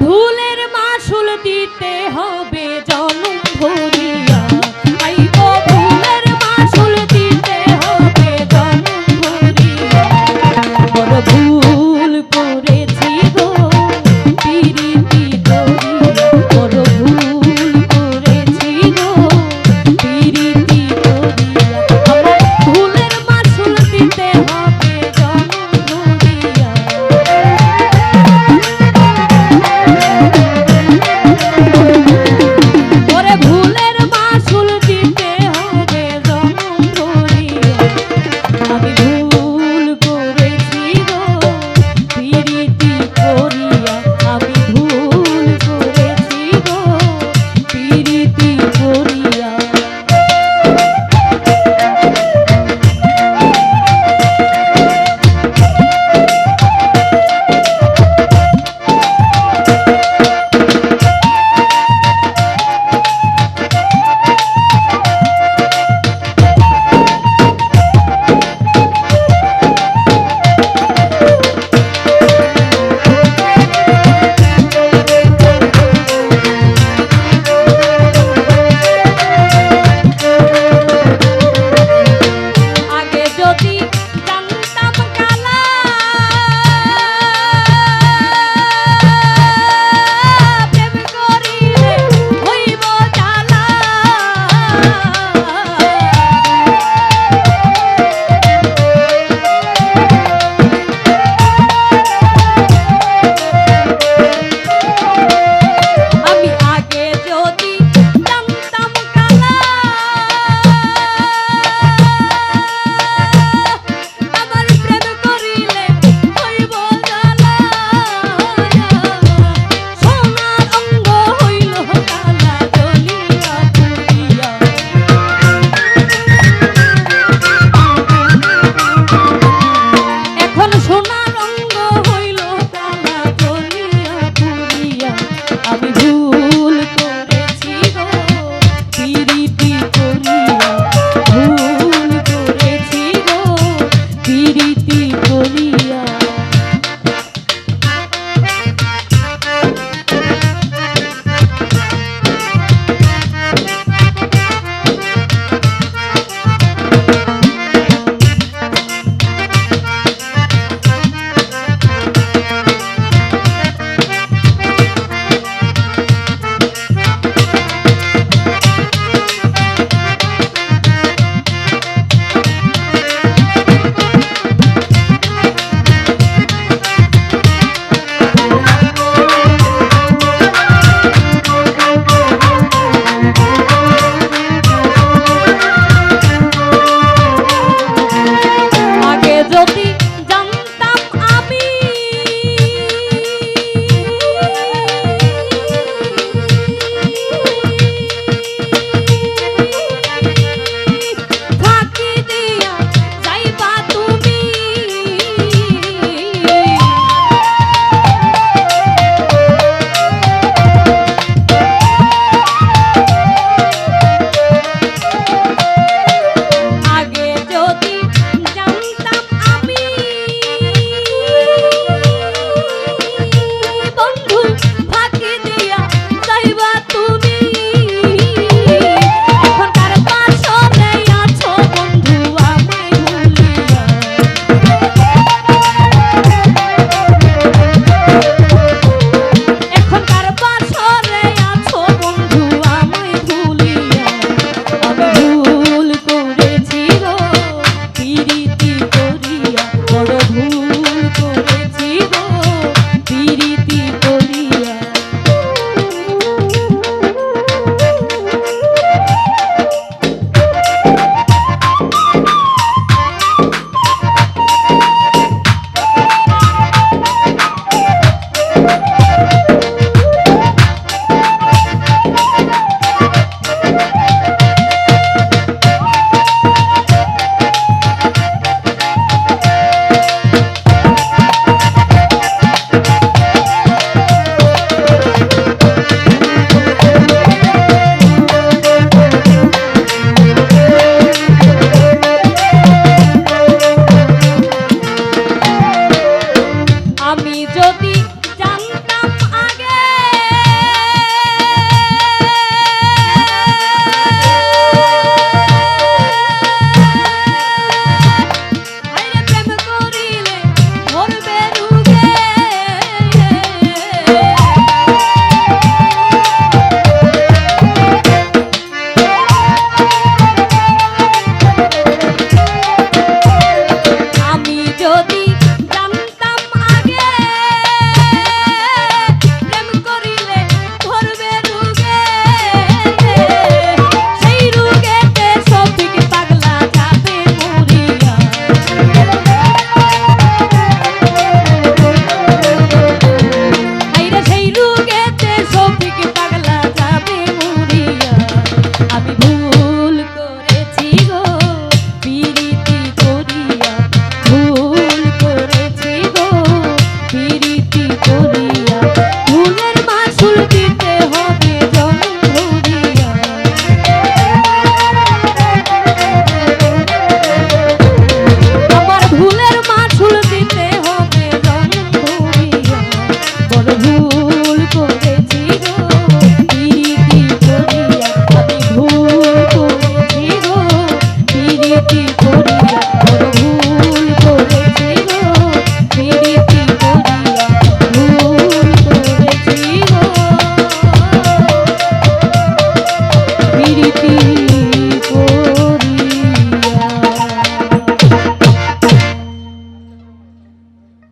ভুলের মাসুল দিতে হবে জনম ভরিয়া, আইব ভুলের মাসুল দিতে হবে জনম ভরিয়া। বড় ভুল করেছি গো পিরিতি করিয়া, বড় ভুল করেছি গো পিরিতি করিয়া। আমার ভুলের মাসুল দিতে হবে জনম ভরিয়া। ওরে ভুলের মাসুল দিতে হবে জনম ভরিয়া। আমি ভুল করেছি গো পিরিতি করিয়া, আমি ভুল করেছি গো পিরিতি করিয়া। আগে যদি জানতাম কালা প্রেম করিলে হইব জ্বালা, আমি আগে যদি জানতাম কালা আমার প্রেম করিলে হইব জ্বালা। সোনার অঙ্গ হইল কালা জ্বলিয়া পুড়িয়া, এখন সোনার অঙ্গ হইল কালা জ্বলিয়া পুড়িয়া। আমি ভুল করেছি গো পিরিতি করিয়া, ভুল করেছি গো পিরিতি করিয়া। করি